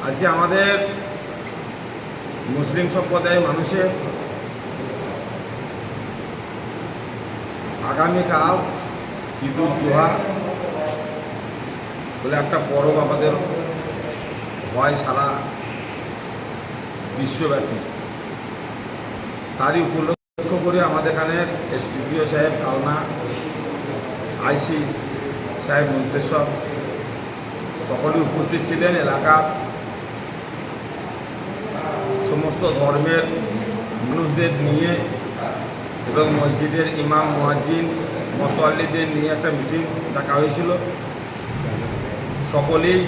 আজকে আমাদের মুসলিম সম্প্রদায়ের মানুষের আগামীকাল ঈদুল জুহা বলে একটা পরব আমাদের হয় সারা বিশ্বব্যাপী। তারই উপলক্ষ করে আমাদের এখানে এসডিপিও সাহেব কালনা, আইসি সাহেব মন্তেশ্বর সকলেই উপস্থিত ছিলেন। এলাকার সমস্ত ধর্মের মানুষদের নিয়ে এবং মসজিদের ইমাম, মুয়াজ্জিন, মোতাল্লিদের নিয়ে একটা মিটিং ডাকা হয়েছিল। সকলেই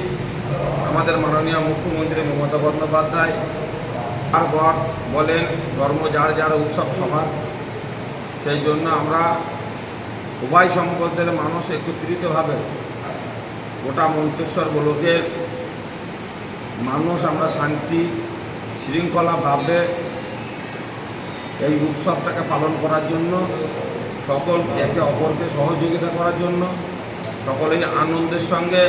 আমাদের মাননীয় মুখ্যমন্ত্রী মমতা বন্দ্যোপাধ্যায় বারবার বলেন ধর্ম যার যার উৎসব সবার, সেই জন্য আমরা উভয় সম্প্রদায়ের মানুষ একত্রিতভাবে গোটা মন্তেশ্বর ব্লকের মানুষ আমরা শান্তি শৃঙ্খলাভাবে এই উৎসবটাকে পালন করার জন্য, সকল একে অপরকে সহযোগিতা করার জন্য, সকলেই আনন্দের সঙ্গে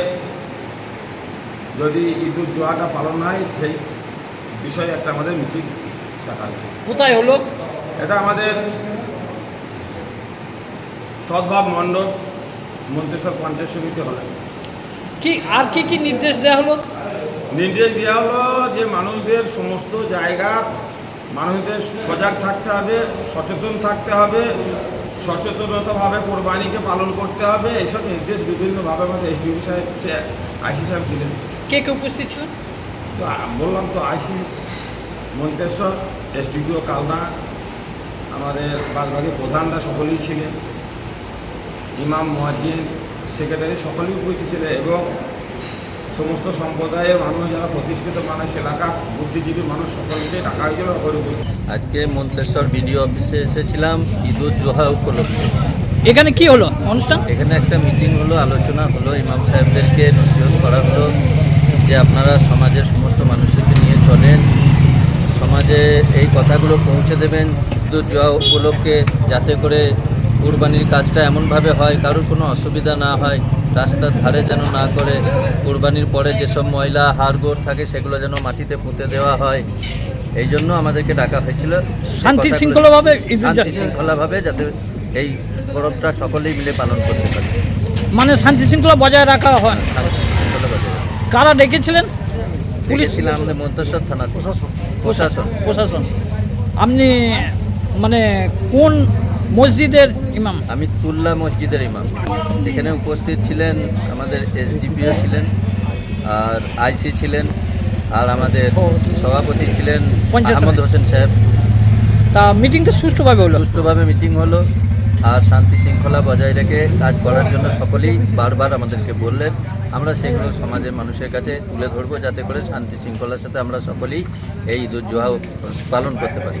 যদি ঈদুল জুহাটা পালন হয় সেই বিষয়ে একটা আমাদের মিটিং ডাকা হয়েছে। কোথায় হলো এটা? আমাদের সদ্ভাব মণ্ডপ মন্তেশ্বর পঞ্চায়েত সমিতি হলে। কি আর কি নির্দেশ দেওয়া হলো? নির্দেশ দেওয়া হলো যে মানুষদের সমস্ত জায়গার মানুষদের সজাগ থাকতে হবে, সচেতন থাকতে হবে, সচেতনতাভাবে কোরবানিকে পালন করতে হবে। এইসব নির্দেশ বিভিন্নভাবে আমাদের এসডিপি সাহেব, আইসি সাহেব দিলেন। কে উপস্থিত ছিলেন? তো বললাম তো, আইসি মন্তেশ্বর, এসডিপিও কালনা, আমাদের বাদবাকি প্রধানরা সকলেই ছিলেন, ইমাম, মুয়াজ্জিন, সেক্রেটারি সকলেই উপস্থিত ছিলেন এবং সমস্ত সম্প্রদায়ের মানুষ যারা প্রতিষ্ঠিত মানুষ, এলাকার বুদ্ধিজীবী মানুষ সকলকে ডাকা হয়েছিল। আজকে মন্তেশ্বর বিডিও অফিসে এসেছিলাম ঈদুল জুহা উপলক্ষে। এখানে কি হলো অনুষ্ঠান? এখানে একটা মিটিং হলো, আলোচনা হলো, ইমাম সাহেবদেরকে নসিহত করা হলো যে আপনারা সমাজের সমস্ত মানুষকে নিয়ে চলেন, সমাজে এই কথাগুলো পৌঁছে দেবেন ঈদুল জুহা উপলক্ষে, যাতে করে কুরবানির কাজটা এমনভাবে হয় কারোর কোনো অসুবিধা না হয়, রাস্তার ধারে যেন না করে, কুরবানির পরে যেসব ময়লা হাড়গোড় থাকে সেগুলো যেন মাটিতে পুঁতে দেওয়া হয়। এই জন্য আমাদেরকে ডাকা হয়েছিল শান্তি শৃঙ্খলাভাবে, শান্তি শৃঙ্খলাভাবে যাতে এই পরবটা সকলেই মিলে পালন করতে পারে, মানে শান্তি শৃঙ্খলা বজায় রাখা হয়। শান্তি শৃঙ্খলা বজায় রাখা। কারা ডেকেছিলেন? পুলিশ ছিল, আমাদের মন্তেশ্বর থানা প্রশাসন। আপনি মানে কোন মসজিদের ইমাম? আমি তুল্লা মসজিদের ইমাম। এখানে উপস্থিত ছিলেন আমাদের এসডিপিও ছিলেন, আর আইসি ছিলেন, আর আমাদের সভাপতি ছিলেন আহমদ হোসেন সাহেব। তা মিটিংটা সুষ্ঠুভাবে মিটিং হলো, আর শান্তি শৃঙ্খলা বজায় রেখে কাজ করার জন্য সকলেই বারবার আমাদেরকে বললেন। আমরা সেগুলো সমাজের মানুষের কাছে তুলে ধরবো যাতে করে শান্তি শৃঙ্খলার সাথে আমরা সকলেই এই ঈদুল জুহা পালন করতে পারি।